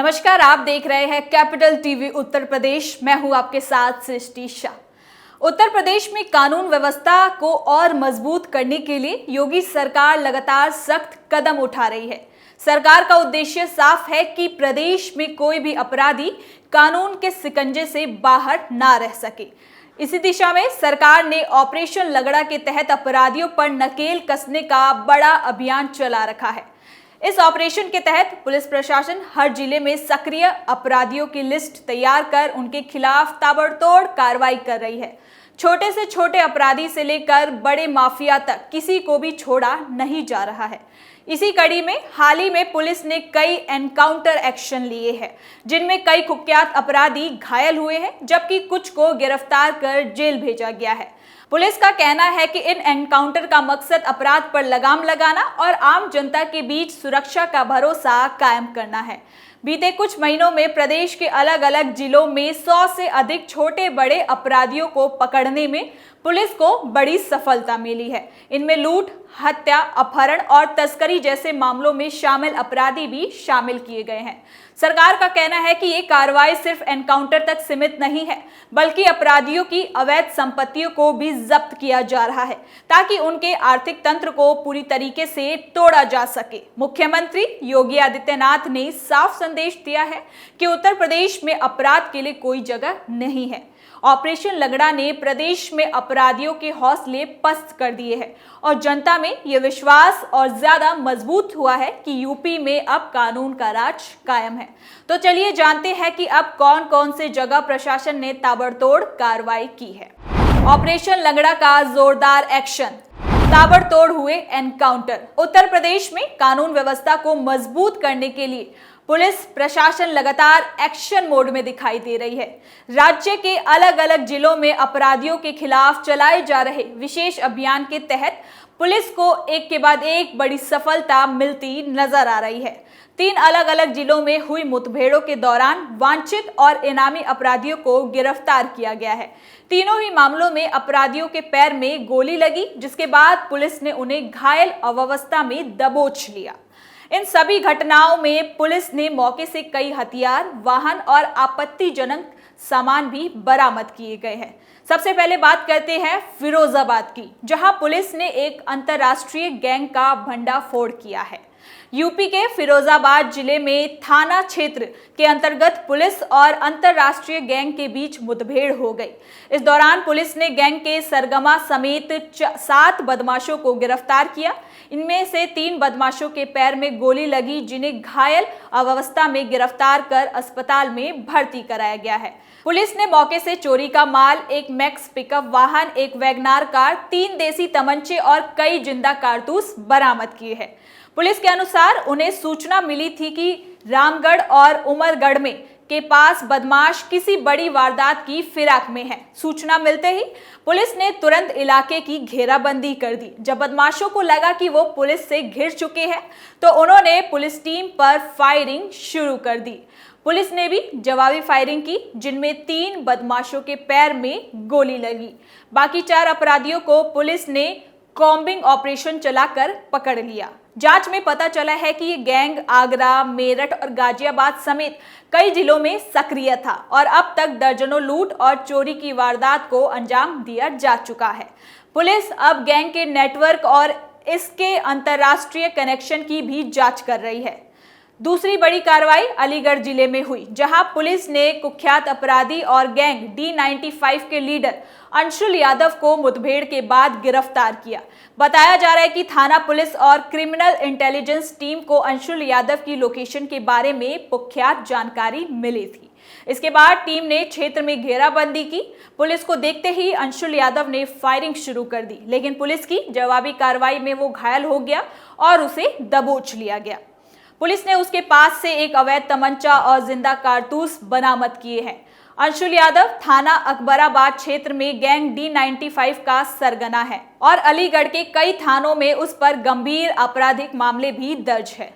नमस्कार, आप देख रहे हैं कैपिटल टीवी उत्तर प्रदेश। मैं हूं आपके साथ सृष्टि शाह। उत्तर प्रदेश में कानून व्यवस्था को और मजबूत करने के लिए योगी सरकार लगातार सख्त कदम उठा रही है। सरकार का उद्देश्य साफ है कि प्रदेश में कोई भी अपराधी कानून के शिकंजे से बाहर ना रह सके। इसी दिशा में सरकार ने ऑपरेशन लगड़ा के तहत अपराधियों पर नकेल कसने का बड़ा अभियान चला रखा है। इस ऑपरेशन के तहत पुलिस प्रशासन हर जिले में सक्रिय अपराधियों की लिस्ट तैयार कर उनके खिलाफ ताबड़तोड़ कार्रवाई कर रही है। छोटे से छोटे अपराधी से लेकर बड़े माफिया तक किसी को भी छोड़ा नहीं जा रहा है। इसी कड़ी में हाल ही में पुलिस ने कई एनकाउंटर एक्शन लिए हैं, जिनमें कई कुख्यात अपराधी घायल हुए हैं, जबकि कुछ को गिरफ्तार कर जेल भेजा गया है। पुलिस का कहना है कि इन एनकाउंटर का मकसद अपराध पर लगाम लगाना और आम जनता के बीच सुरक्षा का भरोसा कायम करना है। बीते कुछ महीनों में प्रदेश के अलग अलग जिलों में 100 से अधिक छोटे बड़े अपराधियों को पकड़ने में पुलिस को बड़ी सफलता मिली है। इनमें लूट, हत्या, अपहरण और तस्करी जैसे मामलों में शामिल अपराधी भी शामिल किए गए हैं। सरकार का कहना है कि ये कार्रवाई सिर्फ एनकाउंटर तक सीमित नहीं है, बल्कि अपराधियों की अवैध संपत्तियों को भी जब्त किया जा रहा है, ताकि उनके आर्थिक तंत्र को पूरी तरीके से तोड़ा जा सके। मुख्यमंत्री योगी आदित्यनाथ ने साफ संदेश दिया है कि उत्तर प्रदेश में अपराध के लिए कोई जगह नहीं है। ऑपरेशन लगड़ा ने प्रदेश में अपराधियों के हौसले पस्त कर दिए हैं और जनता में यह विश्वास और ज्यादा मजबूत हुआ है कि यूपी में अब कानून का राज कायम है। तो चलिए जानते हैं कि अब कौन कौन से जगह प्रशासन ने ताबड़तोड़ कार्रवाई की है। ऑपरेशन लगड़ा का जोरदार एक्शन, ताबड़तोड़ हुए एनकाउंटर। उत्तर प्रदेश में कानून व्यवस्था को मजबूत करने के लिए पुलिस प्रशासन लगातार एक्शन मोड में दिखाई दे रही है। राज्य के अलग अलग जिलों में अपराधियों के खिलाफ चलाए जा रहे विशेष अभियान के तहत पुलिस को एक के बाद एक बड़ी सफलता मिलती नजर आ रही है। 3 अलग अलग जिलों में हुई मुठभेड़ों के दौरान वांछित और इनामी अपराधियों को गिरफ्तार किया गया है। तीनों ही मामलों में अपराधियों के पैर में गोली लगी, जिसके बाद पुलिस ने उन्हें घायल अवस्था में दबोच लिया। इन सभी घटनाओं में पुलिस ने मौके से कई हथियार, वाहन और आपत्तिजनक सामान भी बरामद किए गए हैं। सबसे पहले बात करते हैं फिरोजाबाद की, जहां पुलिस ने एक अंतर्राष्ट्रीय गैंग का भंडाफोड़ किया है। यूपी के फिरोजाबाद जिले में थाना क्षेत्र के अंतर्गत पुलिस और अंतर्राष्ट्रीय गैंग के बीच मुठभेड़ हो गई। इस दौरान पुलिस ने गैंग के सरगना समेत 7 बदमाशों को गिरफ्तार किया। इनमें से 3 बदमाशों के पैर में गोली लगी, जिन्हें घायल अवस्था में गिरफ्तार कर अस्पताल में भर्ती कराया गया है। पुलिस ने मौके से चोरी का माल, एक मैक्स पिकअप वाहन, एक वैगनार कार, 3 देसी तमंचे और कई जिंदा कारतूस बरामद किए हैं। पुलिस के अनुसार उन्हें सूचना मिली थी कि रामगढ़ और उमरगढ़ में के पास बदमाश किसी बड़ी वारदात की फिराक में है। सूचना मिलते ही पुलिस ने तुरंत इलाके की घेराबंदी कर दी। जब बदमाशों को लगा कि वो पुलिस से घिर चुके हैं, तो उन्होंने पुलिस टीम पर फायरिंग शुरू कर दी। पुलिस ने भी जवाबी फायरिंग की, जिनमें 3 बदमाशों के पैर में गोली लगी। बाकी 4 अपराधियों को पुलिस ने कॉम्बिंग ऑपरेशन चलाकर पकड़ लिया। जांच में पता चला है कि ये गैंग आगरा, मेरठ और गाजियाबाद समेत कई जिलों में सक्रिय था और अब तक दर्जनों लूट और चोरी की वारदात को अंजाम दिया जा चुका है। पुलिस अब गैंग के नेटवर्क और इसके अंतर्राष्ट्रीय कनेक्शन की भी जांच कर रही है। दूसरी बड़ी कार्रवाई अलीगढ़ जिले में हुई, जहां पुलिस ने कुख्यात अपराधी और गैंग D95 के लीडर अंशुल यादव को मुठभेड़ के बाद गिरफ्तार किया। बताया जा रहा है कि थाना पुलिस और क्रिमिनल इंटेलिजेंस टीम को अंशुल यादव की लोकेशन के बारे में पुख्यात जानकारी मिली थी। इसके बाद टीम ने क्षेत्र में घेराबंदी की। पुलिस को देखते ही अंशुल यादव ने फायरिंग शुरू कर दी, लेकिन पुलिस की जवाबी कार्रवाई में वो घायल हो गया और उसे दबोच लिया गया। पुलिस ने उसके पास से एक अवैध तमंचा और जिंदा कारतूस बरामद किए हैं। अंशुल यादव थाना अकबराबाद क्षेत्र में गैंग D95 का सरगना है और अलीगढ़ के कई थानों में उस पर गंभीर आपराधिक मामले भी दर्ज है।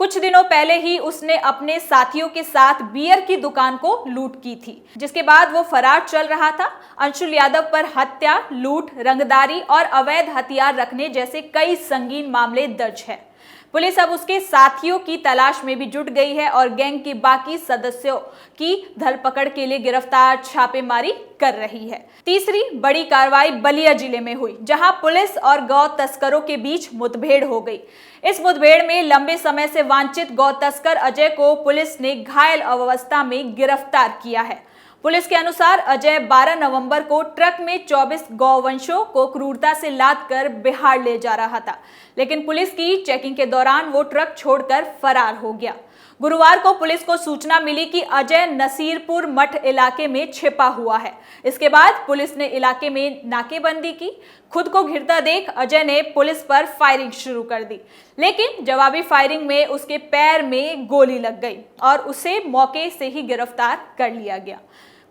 कुछ दिनों पहले ही उसने अपने साथियों के साथ बियर की दुकान को लूट की थी, जिसके बाद वो फरार चल रहा था। अंशुल यादव पर हत्या, लूट, रंगदारी और अवैध हथियार रखने जैसे कई संगीन मामले दर्ज है। पुलिस अब उसके साथियों की तलाश में भी जुट गई है और गैंग के बाकी सदस्यों की धरपकड़ के लिए गिरफ्तार छापेमारी कर रही है। तीसरी बड़ी कार्रवाई बलिया जिले में हुई, जहां पुलिस और गौ तस्करों के बीच मुठभेड़ हो गई। इस मुठभेड़ में लंबे समय से वांछित गौ तस्कर अजय को पुलिस ने घायल अवस्था में गिरफ्तार किया है। पुलिस के अनुसार अजय 12 नवंबर को ट्रक में 24 गौवंशों को क्रूरता से लाद कर बिहार ले जा रहा था, लेकिन पुलिस की चेकिंग के दौरान वो ट्रक छोड़कर फरार हो गया। गुरुवार को पुलिस को सूचना मिली कि अजय नसीरपुर मठ इलाके में छिपा हुआ है। इसके बाद पुलिस ने इलाके में नाकेबंदी की। खुद को घिरता देख अजय ने पुलिस पर फायरिंग शुरू कर दी, लेकिन जवाबी फायरिंग में उसके पैर में गोली लग गई और उसे मौके से ही गिरफ्तार कर लिया गया।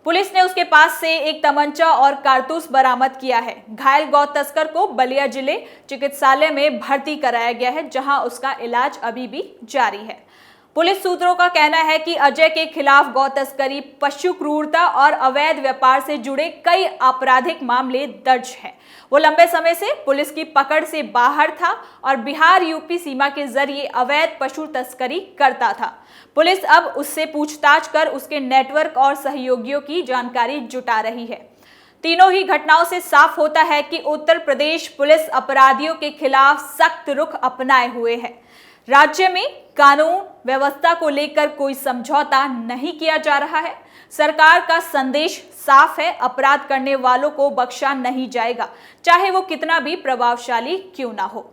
पुलिस ने उसके पास से एक तमंचा और कारतूस बरामद किया है। घायल गौ तस्कर को बलिया जिले चिकित्सालय में भर्ती कराया गया है, जहां उसका इलाज अभी भी जारी है। पुलिस सूत्रों का कहना है कि अजय के खिलाफ गौ तस्करी, पशु क्रूरता और अवैध व्यापार से जुड़े कई आपराधिक मामले दर्ज हैं। वो लंबे समय से पुलिस की पकड़ से बाहर था और बिहार यूपी सीमा के जरिए अवैध पशु तस्करी करता था। पुलिस अब उससे पूछताछ कर उसके नेटवर्क और सहयोगियों की जानकारी जुटा रही है। तीनों ही घटनाओं से साफ होता है कि उत्तर प्रदेश पुलिस अपराधियों के खिलाफ सख्त रुख अपनाए हुए है। राज्य में कानून व्यवस्था को लेकर कोई समझौता नहीं किया जा रहा है। सरकार का संदेश साफ है, अपराध करने वालों को बख्शा नहीं जाएगा, चाहे वो कितना भी प्रभावशाली क्यों ना हो।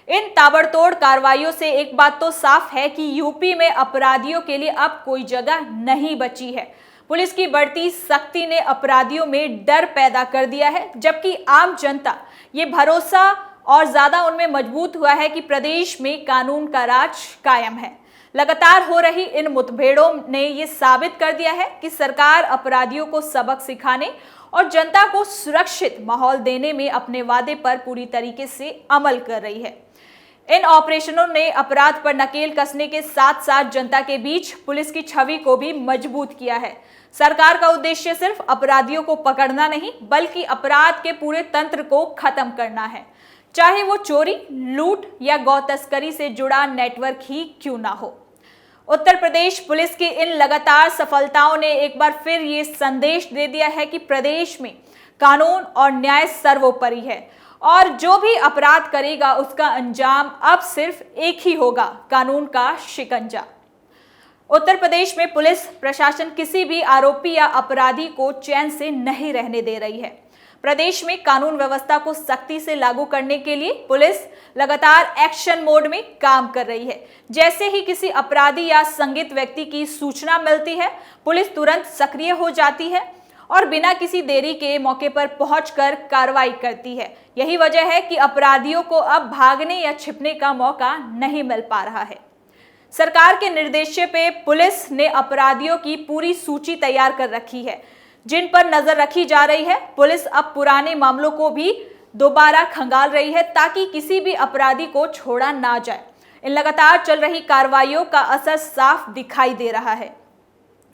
इन ताबड़तोड़ कार्रवाइयों से एक बात तो साफ है कि यूपी में अपराधियों के लिए अब कोई जगह नहीं बची है। पुलिस की बढ़ती सख्ती ने अपराधियों में डर पैदा कर दिया है, जबकि आम जनता ये भरोसा और ज्यादा उनमें मजबूत हुआ है कि प्रदेश में कानून का राज कायम है। लगातार हो रही इन मुठभेड़ों ने ये साबित कर दिया है कि सरकार अपराधियों को सबक सिखाने और जनता को सुरक्षित माहौल देने में अपने वादे पर पूरी तरीके से अमल कर रही है। इन ऑपरेशनों ने अपराध पर नकेल कसने के साथ साथ जनता के बीच पुलिस की छवि को भी मजबूत किया है। सरकार का उद्देश्य सिर्फ अपराधियों को पकड़ना नहीं, बल्कि अपराध के पूरे तंत्र को खत्म करना है, चाहे वो चोरी, लूट या गौ तस्करी से जुड़ा नेटवर्क ही क्यों ना हो। उत्तर प्रदेश पुलिस की इन लगातार सफलताओं ने एक बार फिर ये संदेश दे दिया है कि प्रदेश में कानून और न्याय सर्वोपरि है और जो भी अपराध करेगा उसका अंजाम अब सिर्फ एक ही होगा, कानून का शिकंजा। उत्तर प्रदेश में पुलिस प्रशासन किसी भी आरोपी या अपराधी को चैन से नहीं रहने दे रही है। प्रदेश में कानून व्यवस्था को सख्ती से लागू करने के लिए पुलिस लगातार एक्शन मोड में काम कर रही है। जैसे ही किसी अपराधी या संदिग्ध व्यक्ति की सूचना मिलती है, पुलिस तुरंत सक्रिय हो जाती है और बिना किसी देरी के मौके पर पहुंचकर कार्रवाई करती है। यही वजह है कि अपराधियों को अब भागने या छिपने का मौका नहीं मिल पा रहा है। सरकार के निर्देश पे पुलिस ने अपराधियों की पूरी सूची तैयार कर रखी है, जिन पर नजर रखी जा रही है। पुलिस अब पुराने मामलों को भी दोबारा खंगाल रही है ताकि किसी भी अपराधी को छोड़ा ना जाए। इन लगातार चल रही कार्रवाइयों का असर साफ दिखाई दे रहा है।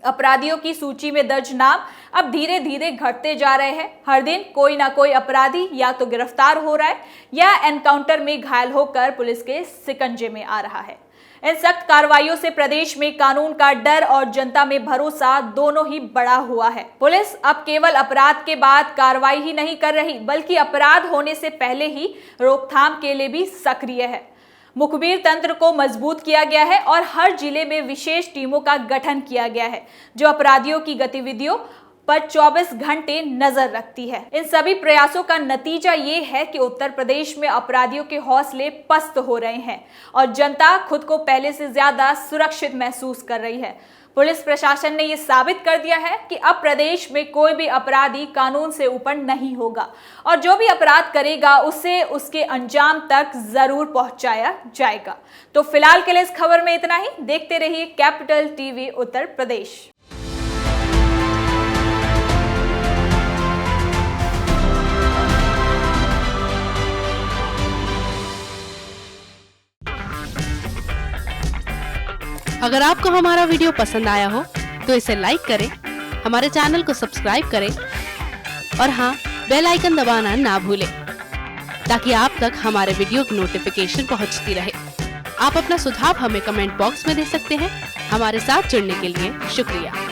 अपराधियों की सूची में दर्ज नाम अब धीरे धीरे घटते जा रहे हैं। हर दिन कोई ना कोई अपराधी या तो गिरफ्तार हो रहा है या एनकाउंटर में घायल होकर पुलिस के शिकंजे में आ रहा है। इन सख्त कार्रवाइयों से प्रदेश में कानून का डर और जनता में भरोसा दोनों ही बढ़ा हुआ है। पुलिस अब केवल अपराध के बाद कार्रवाई ही नहीं कर रही, बल्कि अपराध होने से पहले ही रोकथाम के लिए भी सक्रिय है। मुखबिर तंत्र को मजबूत किया गया है और हर जिले में विशेष टीमों का गठन किया गया है, जो अपराधियों की गतिविधियों पर 24 घंटे नजर रखती है। इन सभी प्रयासों का नतीजा ये है कि उत्तर प्रदेश में अपराधियों के हौसले पस्त हो रहे हैं और जनता खुद को पहले से ज्यादा सुरक्षित महसूस कर रही है। पुलिस प्रशासन ने यह साबित कर दिया है कि अब प्रदेश में कोई भी अपराधी कानून से ऊपर नहीं होगा और जो भी अपराध करेगा उसे उसके अंजाम तक जरूर पहुंचाया जाएगा। तो फिलहाल के लिए इस खबर में इतना ही। देखते रहिए कैपिटल टीवी उत्तर प्रदेश। अगर आपको हमारा वीडियो पसंद आया हो तो इसे लाइक करें, हमारे चैनल को सब्सक्राइब करें और हाँ, बेल आइकन दबाना ना भूलें ताकि आप तक हमारे वीडियो की नोटिफिकेशन पहुंचती रहे। आप अपना सुझाव हमें कमेंट बॉक्स में दे सकते हैं। हमारे साथ जुड़ने के लिए शुक्रिया।